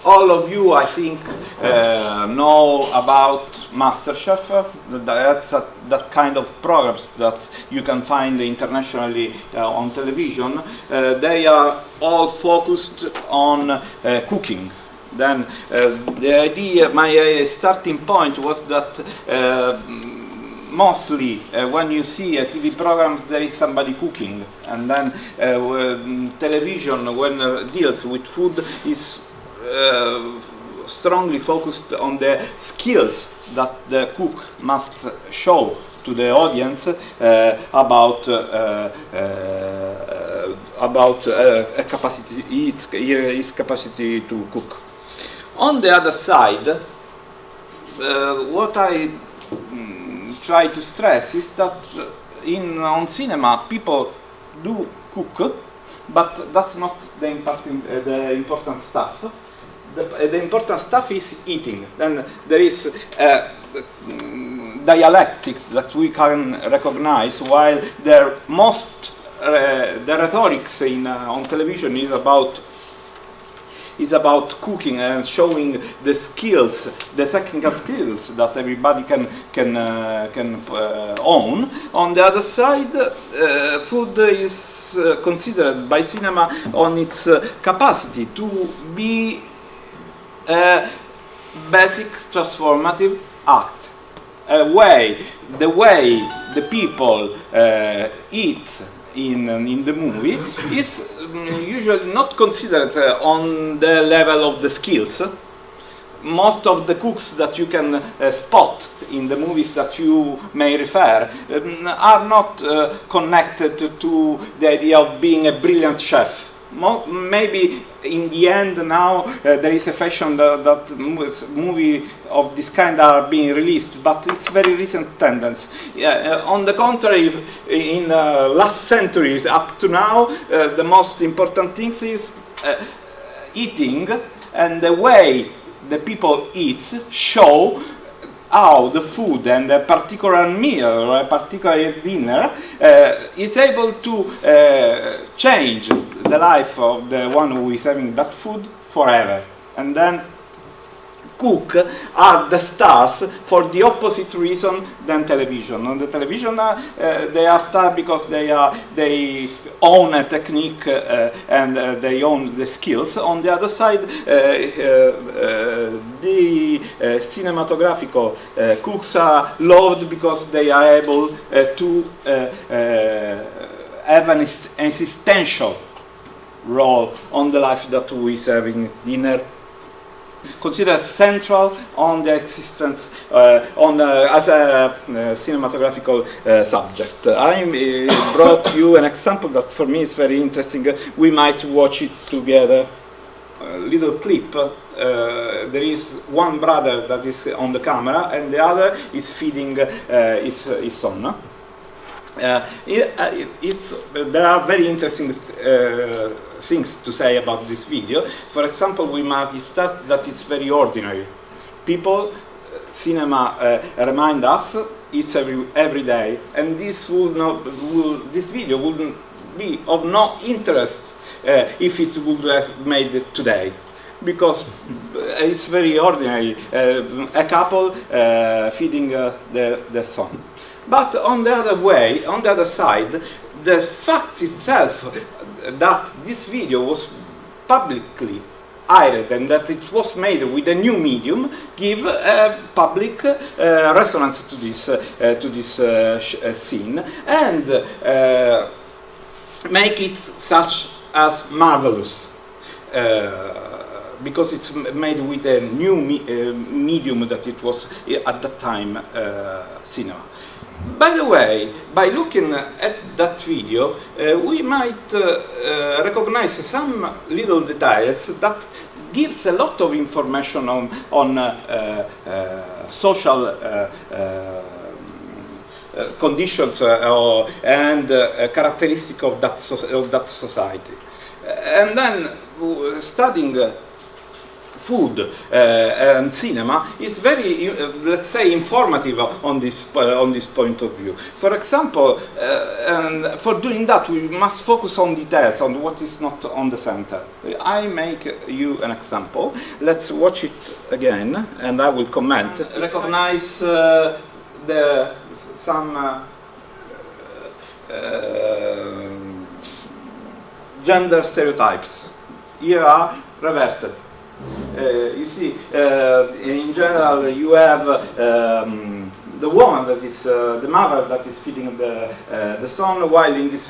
all of you, I think, know about MasterChef. That's that kind of programs that you can find internationally on television. They are all focused on cooking. Then the idea, my starting point was that mostly when you see a TV program, there is somebody cooking, and then television, when deals with food, is strongly focused on the skills that the cook must show to the audience about his capacity to cook. On the other side, what I try to stress is that on cinema people do cook, but that's not the important stuff. The important stuff is eating. Then there is dialectics that we can recognize, while the rhetorics on television is about cooking and showing the skills, the technical skills that everybody can own. On the other side, food is considered by cinema on its capacity to be a basic transformative act. The way the people eat in the movie is usually not considered on the level of the skills. Most of the cooks that you can spot in the movies that you may refer are not connected to the idea of being a brilliant chef. Maybe in the end now there is a fashion that movies of this kind are being released, but it's very recent tendency. On the contrary, in last centuries up to now, the most important thing is eating, and the way the people eat show how the food and a particular meal or a particular dinner is able to change the life of the one who is having that food forever. And then cook are the stars for the opposite reason than television. On the television, they are stars because they own a technique and they own the skills. On the other side, the cinematographical cooks are loved because they are able to have an existential role on the life that we is having dinner, considered central on the existence as a cinematographical subject. I brought you an example that for me is very interesting. We might watch it together. A little clip. There is one brother that is on the camera and the other is feeding his son. There are very interesting things to say about this video. For example, we might start that it's very ordinary. People, cinema remind us it's every day, and this video wouldn't be of no interest if it would have made today, because it's very ordinary. A couple feeding their son. But on the other side, the fact itself that this video was publicly aired and that it was made with a new medium give public resonance to this scene and make it such as marvelous. Because it's made with a new medium that it was at that time cinema. By the way, by looking at that video, we might recognize some little details that gives a lot of information on social conditions and characteristics of that society. And then studying food and cinema is very, let's say, informative on this point of view. For example, and for doing that, we must focus on details, on what is not on the center. I make you an example. Let's watch it again, and I will comment. Recognize some gender stereotypes. Here are reverted. You see, in general, you have the woman that is the mother that is feeding the son, while in this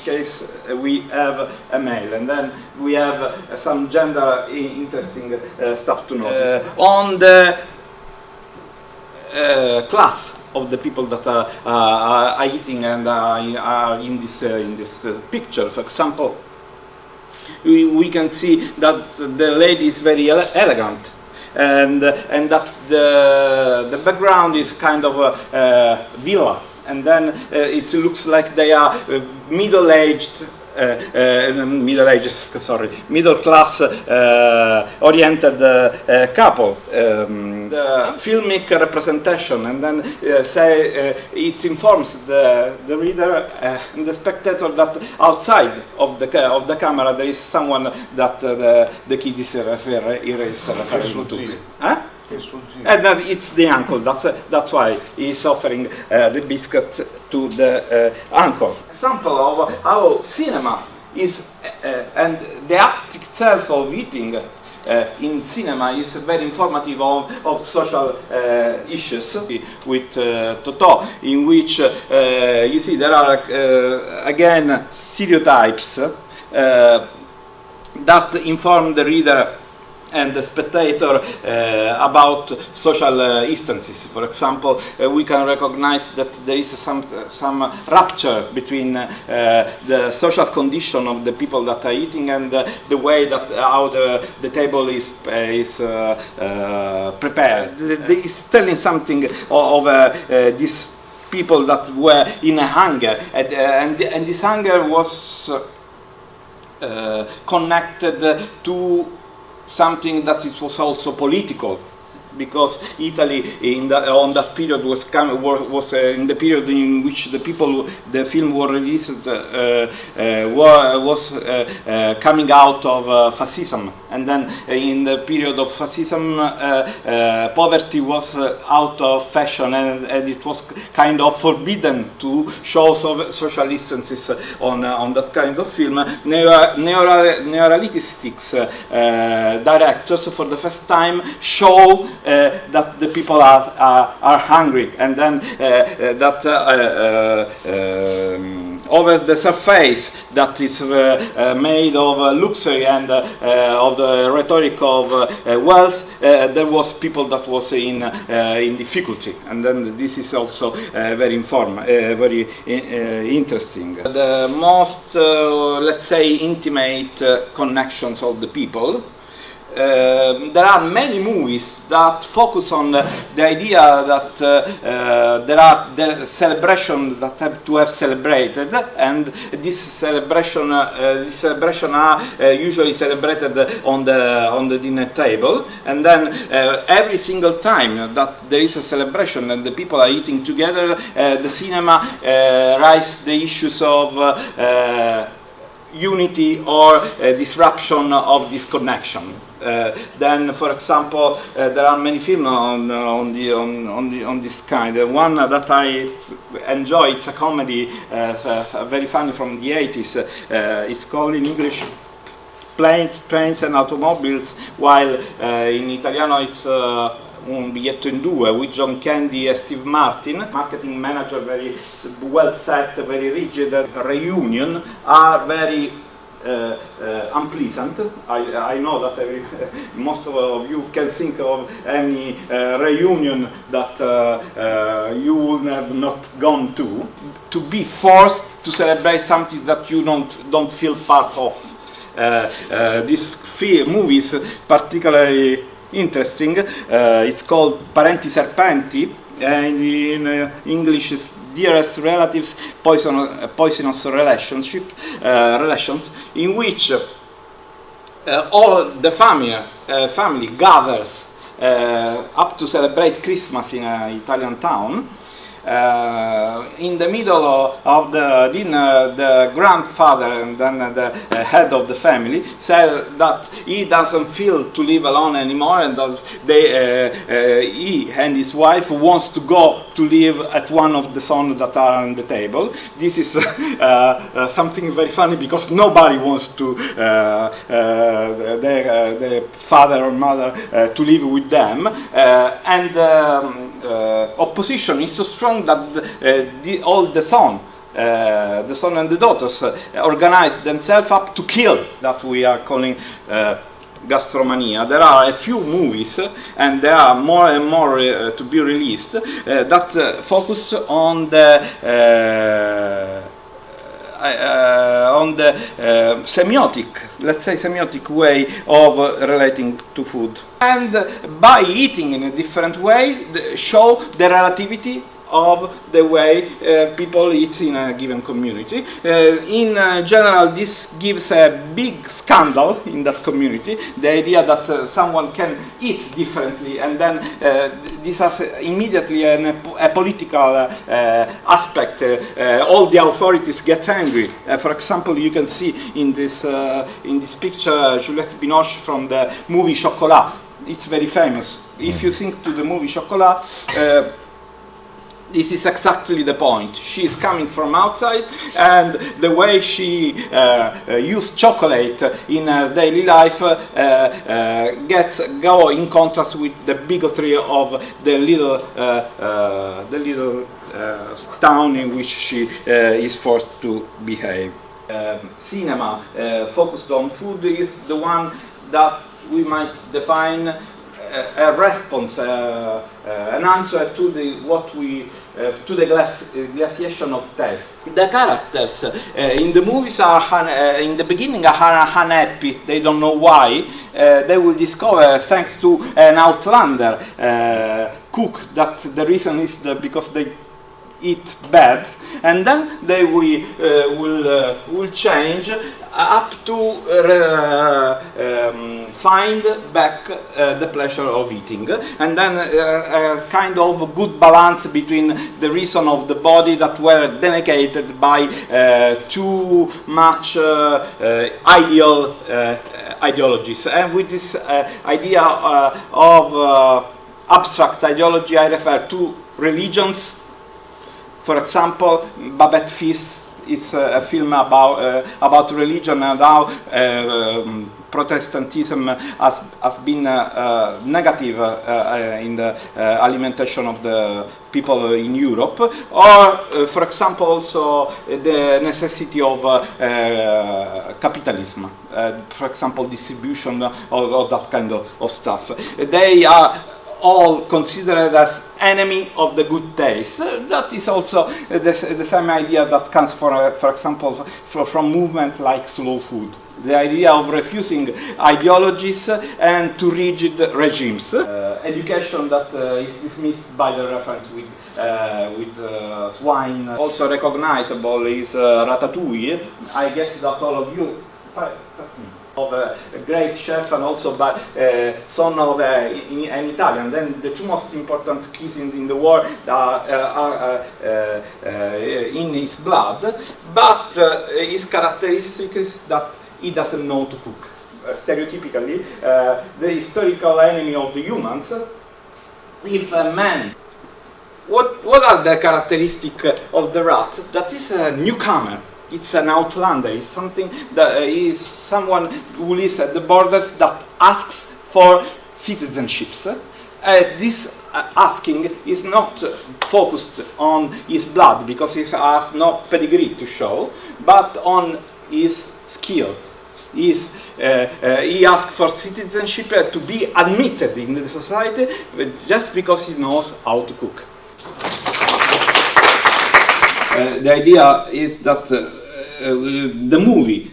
case we have a male, and then we have some gender interesting stuff to notice. On the class of the people that are eating and are in this picture, for example, we can see that the lady is very elegant, and that the background is kind of a villa, and then it looks like they are middle-aged. Middle class oriented couple. The filmic representation, and then it informs the reader and the spectator that outside of the camera there is someone that the kid is referring to. Huh? And that it's the uncle. That's why he's offering the biscuit to the uncle. Example of how cinema is and the act itself of eating in cinema is very informative of social issues. With Totò, in which you see there are again stereotypes that inform the reader and the spectator about social instances. For example, we can recognize that there is some rupture between the social condition of the people that are eating and the way that how the table is prepared. It's telling something of these people that were in a hunger, and this hunger was connected to something that it was also political, because Italy on that period was in the period in which the film was released was coming out of fascism, and then in the period of fascism poverty was out of fashion, and it was kind of forbidden to show social instances on that kind of film. Neorealistics directors for the first time show that the people are hungry, and then that over the surface that is made of luxury and of the rhetoric of wealth, there was people that was in difficulty, and then this is also very interesting. The most let's say intimate connections of the people. There are many movies that focus on the idea that there are the celebrations that have to have celebrated, and this celebration are usually celebrated on the dinner table, and then every single time that there is a celebration and the people are eating together, the cinema raises the issues of unity or disruption of this connection. Then, for example, there are many films on this kind. One that I enjoy, it's a comedy, very funny, from the 80s. It's called in English Planes, Trains and Automobiles, while in Italiano it's Un biglietto in due, with John Candy and Steve Martin, marketing manager, very well set, very rigid. Reunion are very unpleasant. I know that most of you can think of any reunion that you would have not gone to be forced to celebrate something that you don't feel part of. This movie is particularly interesting. It's called Parenti Serpenti, and in English is Dearest Relatives, Poisonous Relations, in which all the family gathers up to celebrate Christmas in an Italian town. In the middle of the dinner, the grandfather and then the head of the family said that he doesn't feel to live alone anymore, and that he and his wife wants to go to live at one of the sons that are on the table. This is something very funny, because nobody wants to their father or mother to live with them, and opposition is so strong that all the son and the daughters organize themselves up to kill, that we are calling gastromania. There are a few movies, and there are more and more to be released, that focus on the semiotic, let's say semiotic way of relating to food. And by eating in a different way, show the relativity of the way people eat in a given community. In general, this gives a big scandal in that community, the idea that someone can eat differently, and then this has immediately a political aspect. All the authorities get angry. For example, you can see in this picture Juliette Binoche from the movie Chocolat. It's very famous. If you think to the movie Chocolat, this is exactly the point. She is coming from outside, and the way she uses chocolate in her daily life go in contrast with the bigotry of the little town in which she is forced to behave. Cinema focused on food is the one that we might define a response, an answer to the glaciation of taste. The characters in the movies are in the beginning are unhappy. They don't know why. They will discover, thanks to an outlander cook, that the reason is because they eat bad, and then they will change up to find back the pleasure of eating, and then a kind of good balance between the reason of the body that were denigrated by too much ideologies. And with this idea of abstract ideology, I refer to religions. For example, Babette Fils is a film about religion and how Protestantism has been negative in the alimentation of the people in Europe, or for example also the necessity of capitalism, for example distribution or that kind of stuff. They are all considered as enemy of the good taste. That is also the same idea that comes, for example, from movement like slow food. The idea of refusing ideologies and too rigid regimes. Education that is dismissed by the reference with swine. Also recognizable is Ratatouille. I guess that all of you of a great chef and also son of an Italian. Then the two most important cuisines in the world are in his blood, but his characteristic is that he doesn't know to cook. Stereotypically, the historical enemy of the humans, if a man. What are the characteristics of the rat? That is a newcomer. It's an outlander. It's something that is someone who lives at the borders that asks for citizenships. This asking is not focused on his blood because he has no pedigree to show, but on his skill. He asks for citizenship to be admitted in the society just because he knows how to cook. The idea is that the movie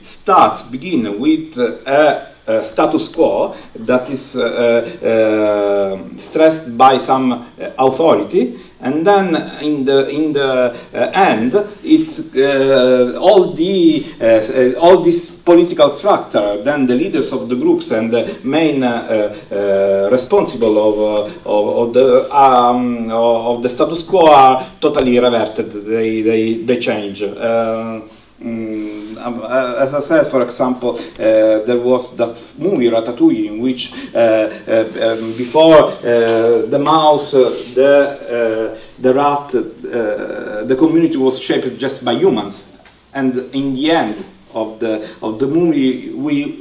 begins with a status quo that is stressed by some authority, and then in the end, all this political structure, then the leaders of the groups and the main responsible of the status quo are totally reverted. They change. As I said, for example, there was that movie Ratatouille in which before the mouse, the rat, the community was shaped just by humans, and in the end of the movie we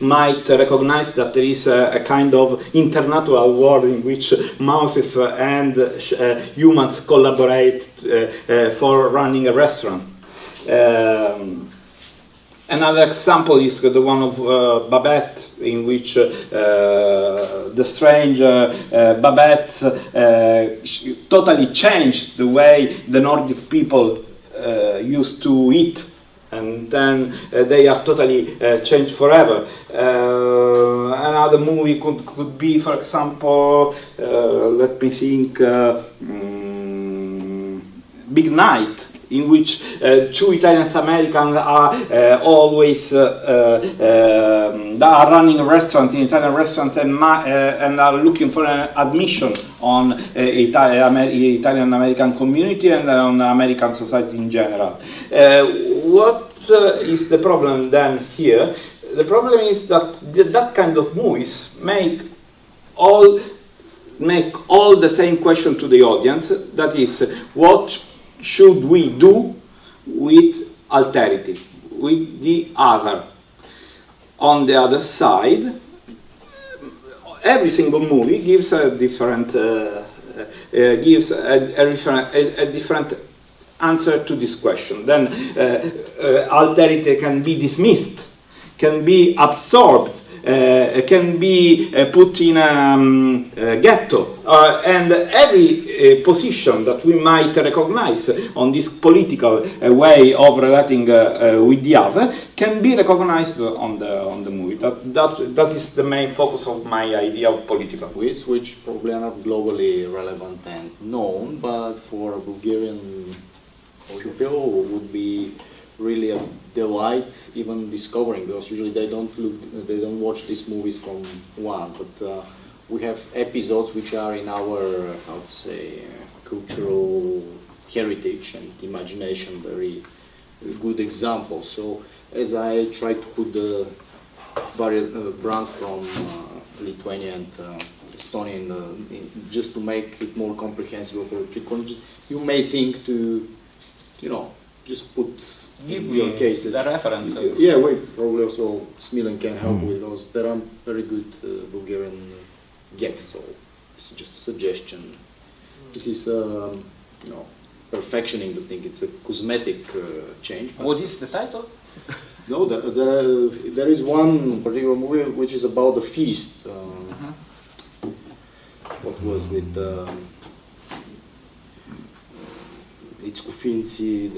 might recognize that there is a kind of internatural world in which mouses and humans collaborate for running a restaurant. Another example is the one of Babette, in which the strange Babette totally changed the way the Nordic people used to eat, and then they are totally changed forever. Another movie could be, for example, let me think, Big Night, in which two Italian Americans are always are running a restaurant, an Italian restaurant, and are looking for an admission on Italian American community and on American society in general. What is the problem then here? The problem is that that kind of movies make all the same question to the audience. That is, what should we do with alterity, with the other? On the other side, every single movie gives a different different answer to this question. Then alterity can be dismissed, can be absorbed, can be put in a ghetto, and every position that we might recognize on this political way of relating with the other can be recognized on the movie. That is the main focus of my idea of political. Which probably are not globally relevant and known, but for Bulgarian people would be really a delight even discovering, because usually they don't watch these movies from one, but we have episodes which are in our, how to say, cultural heritage and imagination, very good examples. So as I try to put the various brands from Lithuania and Estonia just to make it more comprehensible for three countries, you may think to, just put Give your cases. The reference. Yeah, wait, probably also Smilan can help with those. There are very good Bulgarian gags, so it's just a suggestion. This is, perfectioning the thing. It's a cosmetic change. What is the title? No, there is one particular movie which is about the feast. What was with it's Kufinci,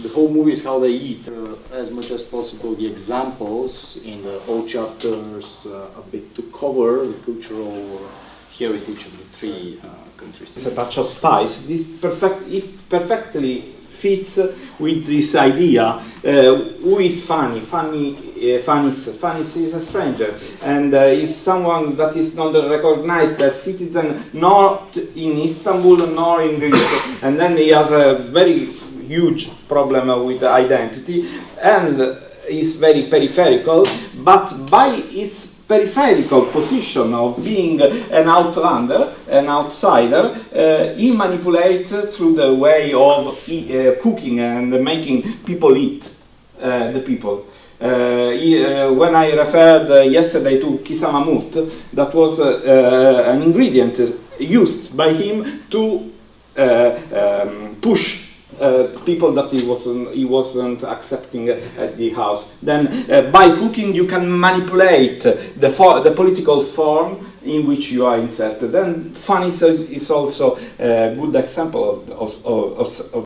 the whole movie is how they eat. As much as possible, the examples in the all chapters a bit to cover the cultural heritage of the three countries. It's a touch of spice. It perfectly fits with this idea. Who is funny? Funny is a stranger, and is someone that is not recognized as citizen, not in Istanbul nor in Greece, and then he has a very huge problem with identity and is very peripheral, but by his peripheral position of being an outlander, an outsider, he manipulates through the way of cooking and making people eat the people. When I referred yesterday to kisamamut, that was an ingredient used by him to push people that he wasn't accepting at the house. Then by cooking you can manipulate the political form in which you are inserted. And fun is also a good example of